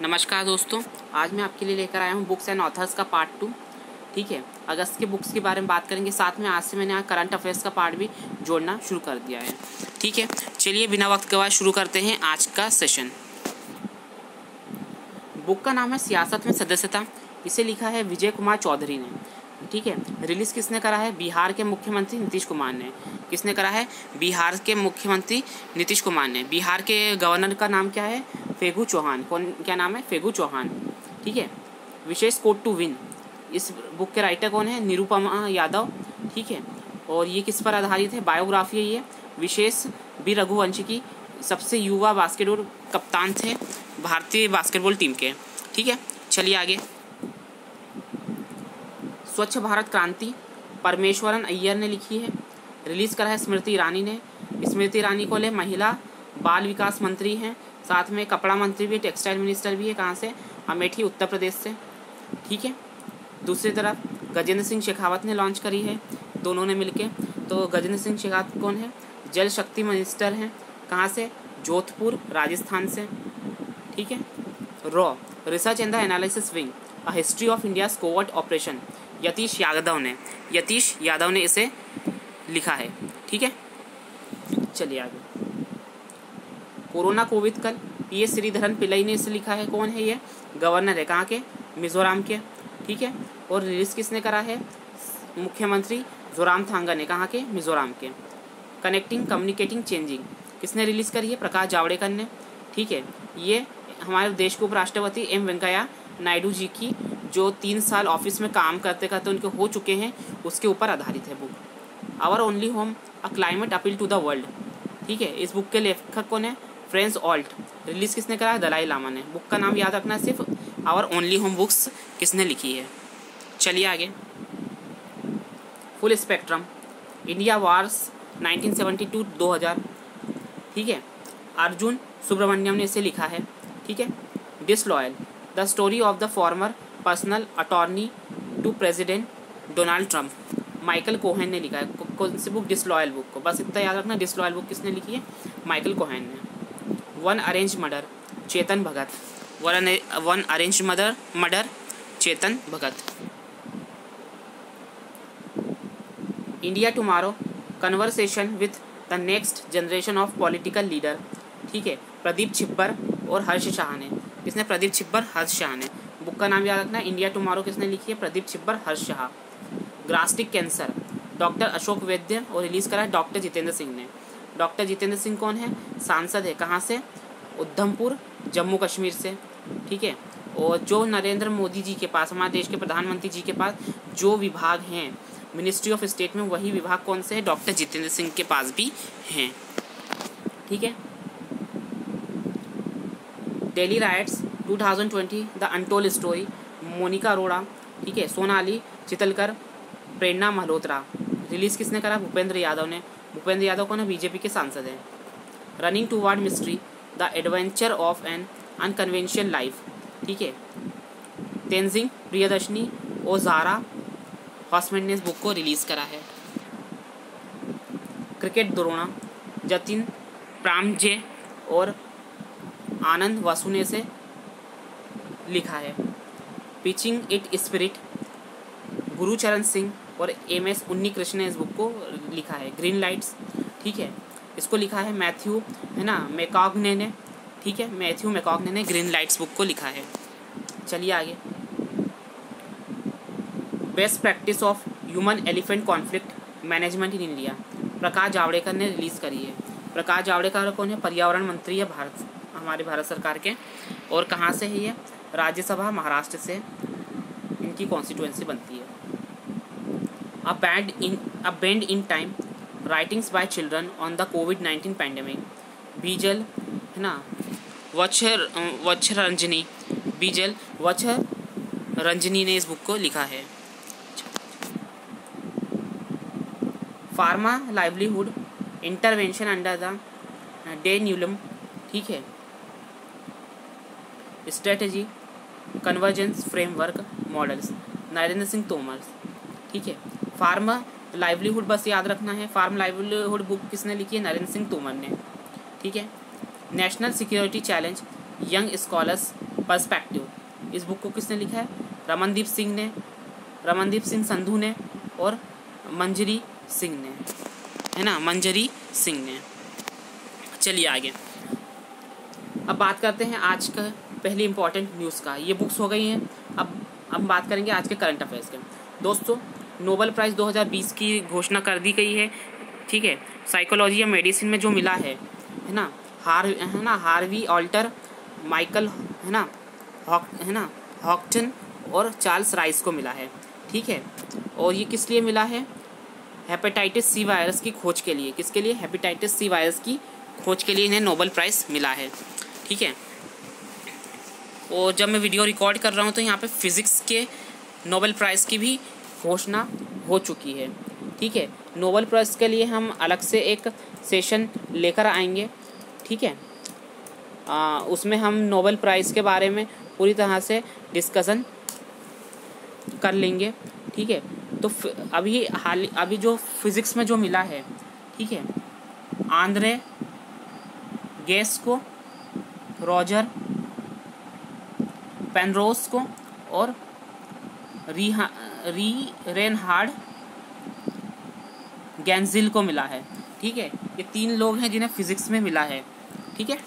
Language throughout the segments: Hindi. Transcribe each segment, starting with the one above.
नमस्कार दोस्तों, आज मैं आपके लिए लेकर आया हूँ बुक्स एंड ऑथर्स का पार्ट 2। ठीक है, अगस्त के बुक्स के बारे में बात करेंगे। साथ में आज से मैंने करंट अफेयर्स का पार्ट भी जोड़ना शुरू कर दिया है। ठीक है, चलिए बिना वक्त गवाए शुरू करते हैं आज का सेशन। बुक का नाम है सियासत में सदस्यता। इसे लिखा है विजय कुमार चौधरी ने। ठीक है, रिलीज़ किसने करा है? बिहार के मुख्यमंत्री नीतीश कुमार ने। किसने करा है? बिहार के मुख्यमंत्री नीतीश कुमार ने। बिहार के गवर्नर का नाम क्या है? फेगू चौहान। कौन, क्या नाम है? फेगू चौहान। ठीक है, विशेष कोड टू विन। इस बुक के राइटर कौन है? निरुपमा यादव। ठीक है, और ये किस पर आधारित है? बायोग्राफी है ये। विशेष बी रघुवंशी की सबसे युवा बास्केटबॉल कप्तान थे भारतीय बास्केटबॉल टीम के। ठीक है, चलिए आगे। स्वच्छ भारत क्रांति परमेश्वरन अय्यर ने लिखी है। रिलीज़ करा है स्मृति ईरानी ने। स्मृति ईरानी को ले महिला बाल विकास मंत्री हैं, साथ में कपड़ा मंत्री भी, टेक्सटाइल मिनिस्टर भी है। कहाँ से? अमेठी, उत्तर प्रदेश से। ठीक है, दूसरी तरफ गजेंद्र सिंह शेखावत ने लॉन्च करी है, दोनों ने मिलके। तो गजेंद्र सिंह शेखावत कौन है? जल शक्ति मिनिस्टर हैं। कहाँ से? जोधपुर, राजस्थान से। ठीक है, raw research and the analysis wing a history of India covert operation, Yatish Yadav ने इसे लिखा है। ठीक है, चलिए आगे। कोरोना कोविड कल पीएस श्रीधरन पिल्लई ने इसे लिखा है। कौन है ये? गवर्नर है। कहाँ के? मिजोरम के। ठीक है, और रिलीज किसने करा है? मुख्यमंत्री जोरामथांगा ने। कहाँ के? मिजोरम के। कनेक्टिंग कम्युनिकेटिंग चेंजिंग किसने रिलीज़ करी है? प्रकाश जावड़ेकर ने। ठीक है, ये हमारे देश के उपराष्ट्रपति एम वेंकैया नायडू जी की जो 3 साल ऑफिस में काम करते करते उनके हो चुके हैं, उसके ऊपर आधारित है book. Our only home a climate appeal to the world. ठीक है, इस बुक के लेखक कौन है? फ्रेंस ऑल्ट। रिलीज़ किसने करा है? दलाई लामा ने। बुक का नाम याद रखना है सिर्फ। आवर ओनली होम बुक्स किसने लिखी है? चलिए आगे। Full spectrum India wars 1972-2000। ठीक है, अर्जुन सुब्रमण्यम ने इसे लिखा है। ठीक है, disloyal the story of the former personal attorney to president Donald Trump, Michael Cohen ने लिखा है। कौन सी बुक? डिसलॉयल बुक को। बस इतना याद रखना, डिसलॉयल बुक किसने लिखी है? माइकल कोहेन ने। One arrange murder Chetan Bhagat. One arrange murder Chetan Bhagat. India tomorrow conversation with the next generation of political leader. ठीक है, प्रदीप छिब्बर और हर्ष शाह ने। किसने? प्रदीप छिब्बर, हर्ष शाह ने। बुक का नाम याद रखना है। इंडिया टुमारो किसने लिखी है? प्रदीप छिब्बर, हर्ष शाह। ग्रास्टिक कैंसर डॉक्टर अशोक वैद्य, और रिलीज़ करा है डॉक्टर जितेंद्र सिंह ने। डॉक्टर जितेंद्र सिंह कौन है? सांसद है। कहाँ से? उधमपुर, जम्मू कश्मीर से। ठीक है, और जो नरेंद्र मोदी जी के पास, हमारे देश के प्रधानमंत्री जी के पास जो विभाग हैं मिनिस्ट्री ऑफ स्टेट में, वही विभाग कौन से है? डॉक्टर जितेंद्र सिंह के पास भी हैं। ठीक है, Delhi riots 2020 the untold story, Monika Arora. ठीक है, सोनाली चितलकर, प्रेरणा मल्होत्रा। रिलीज़ किसने करा? भूपेंद्र यादव ने। भूपेंद्र यादव कौन है? बीजेपी के सांसद हैं। Running toward mystery the adventure of an unconventional life. ठीक है, तेंजिंग प्रियदर्शनी और ज़ारा हॉस्मैन ने इस बुक को रिलीज़ करा है। क्रिकेट द्रोणा जतिन प्रामजे और आनंद वासु ने इसे लिखा है। Pitching it spirit Gurcharan Singh और MS उन्नीकृष्ण ने इस बुक को लिखा है। ग्रीन लाइट्स, ठीक है, इसको लिखा है मैथ्यू, है ना, मैकॉग्ने ने। ठीक है, मैथ्यू मैकॉग्ने ने ग्रीन लाइट्स बुक को लिखा है। चलिए आगे। Best practice of human elephant conflict management in India, Prakash Javadekar ने रिलीज़ करी है। प्रकाश जावड़ेकर कौन है? पर्यावरण मंत्री है हमारे भारत सरकार के। और कहाँ से है ये? राज्यसभा महाराष्ट्र से इनकी कॉन्स्टिट्यूएंसी बनती है। A bend in time writings by children on the कोविड-19 पैंडेमिक, बीजल, है ना, बीजल रंजनी ने इस बुक को लिखा है। Farm livelihood intervention under the day NRLM. ठीक है, strategy convergence framework models, Narendra Singh Tomar. ठीक है, फार्म लाइवलीहुड बस याद रखना है। फार्म लाइवलीहुड बुक किसने लिखी है? नरेंद्र सिंह तोमर ने। ठीक है, national security challenge young scholars perspective. इस बुक को किसने लिखा है? रमनदीप सिंह संधू ने और मंजरी सिंह ने, है ना, मंजरी सिंह ने। चलिए आगे, अब बात करते हैं आज का पहली इंपॉर्टेंट न्यूज़ का। ये बुक्स हो गई हैं। अब बात करेंगे आज के करंट अफेयर्स के। दोस्तों, नोबेल प्राइज़ 2020 की घोषणा कर दी गई है, ठीक है। साइकोलॉजी या मेडिसिन में जो मिला है ना, हार्वी ऑल्टर, माइकल, है ना, हॉक्टन और चार्ल्स राइस को मिला है, ठीक है। और ये किस लिए मिला है? हेपेटाइटिस सी वायरस की खोज के लिए। किसके लिए? हेपेटाइटिस सी वायरस की खोज के लिए इन्हें नोबेल प्राइज़ मिला है, ठीक है। और जब मैं वीडियो रिकॉर्ड कर रहा हूँ तो यहाँ पे फिज़िक्स के नोबेल प्राइज़ की भी घोषणा हो चुकी है, ठीक है। नोबेल प्राइज़ के लिए हम अलग से एक सेशन लेकर आएंगे, ठीक है। उसमें हम नोबेल प्राइज़ के बारे में पूरी तरह से डिस्कशन कर लेंगे, ठीक है। तो अभी जो फिज़िक्स में जो मिला है, ठीक है, आंद्रे गेस्को, रॉजर पेनरोस को और रेनहार्ड गैंजिल को मिला है, ठीक है। ये 3 लोग हैं जिन्हें फिज़िक्स में मिला है, ठीक है।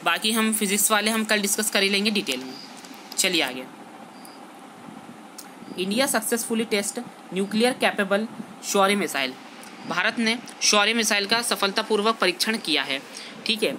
बाकी हम फिज़िक्स वाले हम कल डिस्कस कर ही लेंगे डिटेल में। चलिए आगे। India successfully test nuclear capable Shaurya missile. Bharat ने शौर्य मिसाइल का सफलतापूर्वक परीक्षण किया है, ठीक है।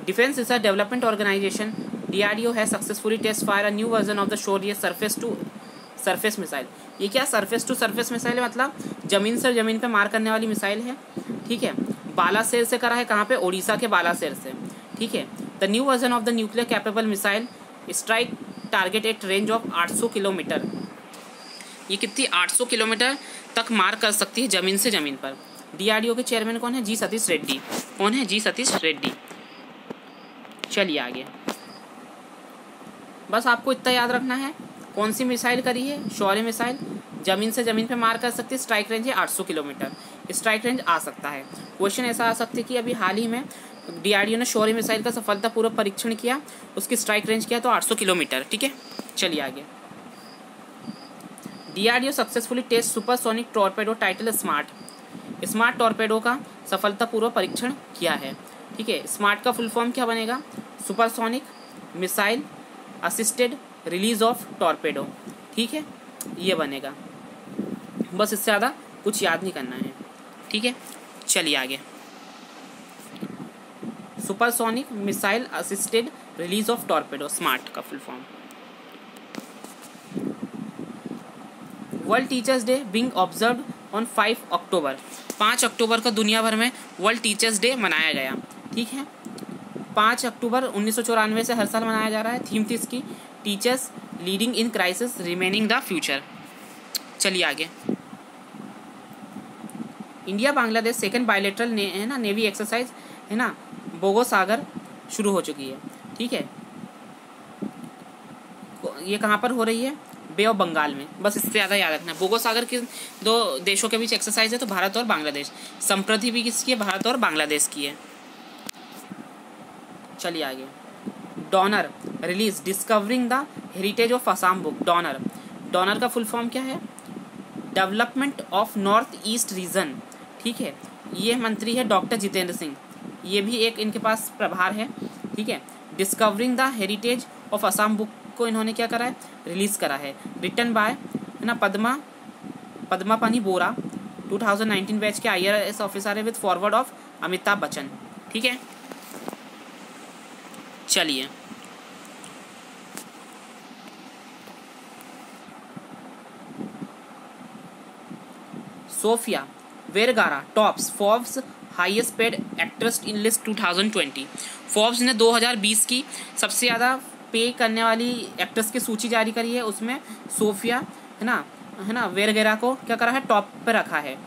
Defence research development organisation DRDO है successfully test fire a new version of the Shaurya surface to surface missile. ये क्या सरफेस टू सरफेस मिसाइल है? मतलब ज़मीन से ज़मीन पे मार करने वाली मिसाइल है, ठीक है। बालासेर से करा है, कहाँ पे? ओडिशा के बालासेर से, ठीक है। The new version of the nuclear capable missile strike target at range of 800 kilometre. ये कितनी? 800 किलोमीटर तक मार कर सकती है ज़मीन से ज़मीन पर। DRDO के चेयरमैन कौन है? जी सतीश रेड्डी। कौन है? जी सतीश रेड्डी। चलिए आगे, बस आपको इतना याद रखना है। कौन सी मिसाइल करी है? शौर्य मिसाइल। ज़मीन से ज़मीन पे मार कर सकती है, स्ट्राइक रेंज है 800 किलोमीटर। स्ट्राइक रेंज आ सकता है। क्वेश्चन ऐसा आ सकता है कि अभी हाल ही में DRDO ने शौर्य मिसाइल का सफलतापूर्वक परीक्षण किया, उसकी स्ट्राइक रेंज किया तो 800 किलोमीटर, ठीक है। चलिए आगे। DRDO successfully test supersonic torpedo title smart torpedo का सफलतापूर्वक परीक्षण किया है, ठीक है। स्मार्ट का फुल फॉर्म क्या बनेगा? Supersonic missile assisted release of torpedo, ठीक है, ये बनेगा। बस इससे ज़्यादा कुछ याद नहीं करना है, ठीक है। चलिए आगे। Supersonic missile assisted release of torpedo, smart का full form. World teachers day being observed on 5 October. 5 अक्टूबर को दुनिया भर में वर्ल्ड टीचर्स डे मनाया गया, ठीक है। 5 अक्टूबर 1994 से हर साल मनाया जा रहा है। थीम थी इसकी teachers leading in crisis remaining the future. चलिए आगे। इंडिया बांग्लादेश सेकंड बायलैटरल है ना नेवी एक्सरसाइज, है ना, बोगो सागर शुरू हो चुकी है, ठीक है। ये कहाँ पर हो रही है? बे ऑफ बंगाल में। बस इससे ज़्यादा याद रखना है। बोगो सागर के 2 देशों के बीच एक्सरसाइज है, तो भारत और बांग्लादेश। संप्रति भी किसकी है? भारत और बांग्लादेश की है। चलिए आगे। Donner release discovering the heritage of Assam book. Donner का फुल फॉर्म क्या है? Development of north east region, ठीक है। ये मंत्री है डॉक्टर जितेंद्र सिंह। ये भी एक इनके पास प्रभार है, ठीक है। Discovering the heritage of Assam book को इन्होंने क्या करा है? रिलीज़ करा है। रिटन बाय, है ना, पद्मापानी बोरा, 2019 बैच के IAS ऑफिसर है, with forward of Amitabh Bachchan, ठीक है। चलिए Sofia Vergara tops Forbes highest paid actress in list 2020। Forbes ने 2020 की सबसे ज़्यादा पे करने वाली एक्ट्रेस की सूची जारी करी है। उसमें सोफिया, है ना, वेरगारा को क्या करा है? टॉप पे रखा है,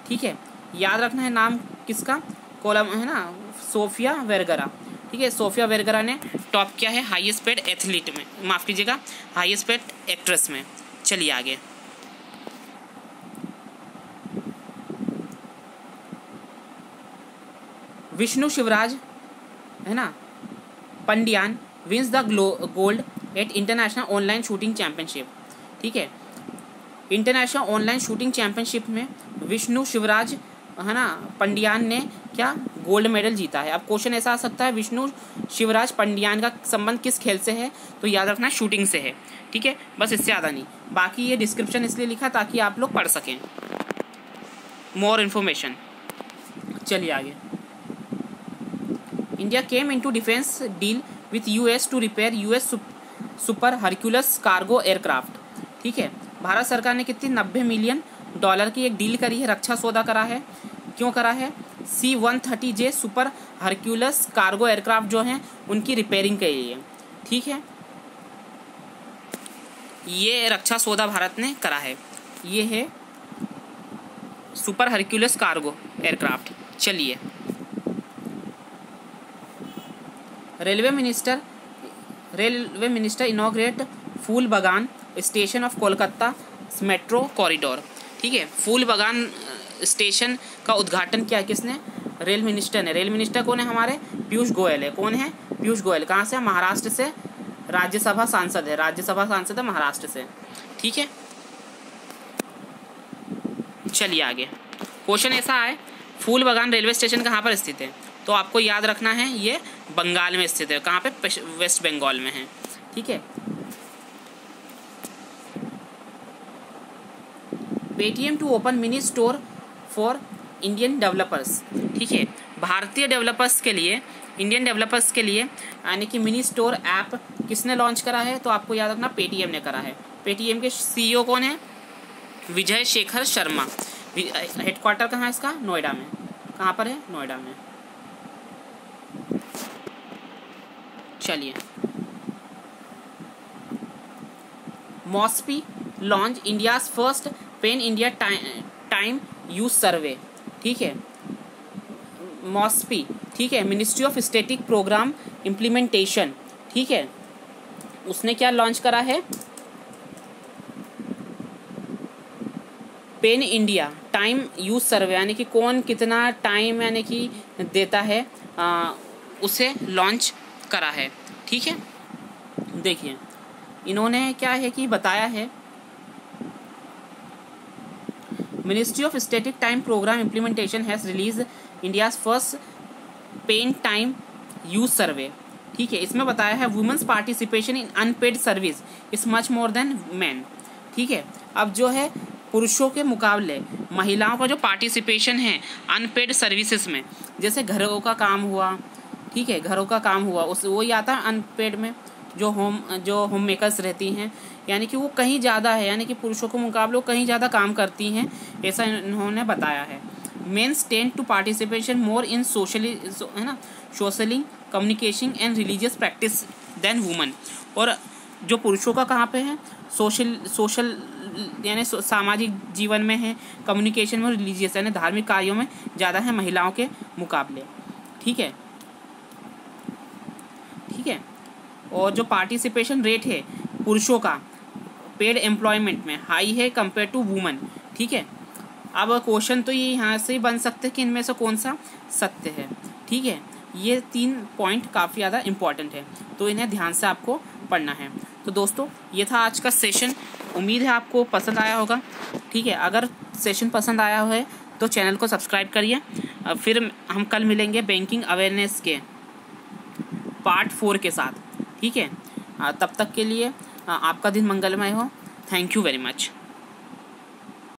ठीक है। याद रखना है नाम किसका? कोलम, है ना, सोफिया वेरगारा, ठीक है। सोफिया वेरगारा ने टॉप किया है हाईएस्ट पेड एथलीट में, माफ़ कीजिएगा, हाईएस्ट पेड एक्ट्रेस में। चलिए आगे। विष्णु शिवराज, है ना, Pandian wins the gold at international online shooting championship. ठीक है, इंटरनेशनल ऑनलाइन शूटिंग चैंपियनशिप में विष्णु शिवराज है ना पंडियान ने क्या गोल्ड मेडल जीता है। अब क्वेश्चन ऐसा आ सकता है विष्णु शिवराज पंडियान का संबंध किस खेल से है, तो याद रखना शूटिंग से है। ठीक है, बस इससे ज़्यादा नहीं। बाकी ये डिस्क्रिप्शन इसलिए लिखा ताकि आप लोग पढ़ सकें मोर इन्फॉर्मेशन। चलिए आगे। India came into defence deal with US to repair US super Hercules cargo aircraft. ठीक है, भारत सरकार ने कितनी 90 मिलियन डॉलर की एक डील करी है, रक्षा सौदा करा है। क्यों करा है? C-130J super Hercules cargo aircraft जो हैं उनकी रिपेयरिंग के लिए। ठीक है, ये रक्षा सौदा भारत ने करा है। ये है सुपर हरक्यूलस कार्गो एयरक्राफ्ट। चलिए, रेलवे मिनिस्टर इनॉग्रेट फूल बागान station of Kolkata metro corridor. ठीक है, फूल बागान स्टेशन का उद्घाटन किया किसने? रेल मिनिस्टर ने। रेल मिनिस्टर कौन है? हमारे पीयूष गोयल है। कौन है? पीयूष गोयल। कहाँ से? महाराष्ट्र से। राज्यसभा सांसद है, राज्यसभा सांसद है महाराष्ट्र से। ठीक है, चलिए आगे। क्वेश्चन ऐसा है, फूल बागान रेलवे स्टेशन कहाँ पर स्थित है? तो आपको याद रखना है ये बंगाल में स्थित है। कहाँ पे? वेस्ट बंगाल में है। ठीक है, Paytm to open mini store for Indian developers. ठीक है, भारतीय डेवलपर्स के लिए, इंडियन डेवलपर्स के लिए यानी कि मिनी स्टोर ऐप किसने लॉन्च करा है? तो आपको याद रखना पेटीएम ने करा है। पेटीएम के सीईओ कौन है? विजय शेखर शर्मा। हेडक्वार्टर कहाँ है इसका? नोएडा में। कहाँ पर है? नोएडा में। चलिए, MoSPI launch India's first pan India time use survey. ठीक है, मॉस्पी, ठीक है, ministry of static program implementation. ठीक है, उसने क्या लॉन्च करा है? Pan India time use survey, यानी कि कौन कितना टाइम यानी कि देता है उसे लॉन्च करा है। ठीक है, देखिए इन्होंने क्या है कि बताया है, ministry of static time program implementation has release India's first pan time use survey. ठीक है, इसमें बताया है women's participation in unpaid service is much more than man. ठीक है, अब जो है पुरुषों के मुकाबले महिलाओं का जो पार्टिसिपेशन है अनपेड सर्विसेज में, जैसे घरों का काम हुआ, ठीक है, घरों का काम हुआ उस वही आता है अनपेड में, जो होम मेकर्स रहती हैं, यानी कि वो कहीं ज़्यादा है, यानी कि पुरुषों के मुकाबले वो कहीं ज़्यादा काम करती हैं, ऐसा इन्होंने बताया है। Men's tend to participation more in socially, है ना, socialing communication and religious practice than woman. और जो पुरुषों का कहाँ पे है? सोशल यानी सामाजिक जीवन में है, कम्युनिकेशन में, रिलीजियस यानी धार्मिक कार्यों में ज़्यादा है महिलाओं के मुकाबले। ठीक है, ठीक है, और जो पार्टिसिपेशन रेट है पुरुषों का पेड एम्प्लॉयमेंट में हाई है कंपेयर टू वुमन। ठीक है, अब क्वेश्चन तो ये यहाँ से ही बन सकते हैं कि इनमें से कौन सा सत्य है। ठीक है, ये 3 पॉइंट काफ़ी ज़्यादा इम्पॉर्टेंट है, तो इन्हें ध्यान से आपको पढ़ना है। तो दोस्तों ये था आज का सेशन, उम्मीद है आपको पसंद आया होगा। ठीक है, अगर सेशन पसंद आया है तो चैनल को सब्सक्राइब करिए। फिर हम कल मिलेंगे बैंकिंग अवेयरनेस के पार्ट 4 के साथ। ठीक है, तब तक के लिए आपका दिन मंगलमय हो। Thank you very much.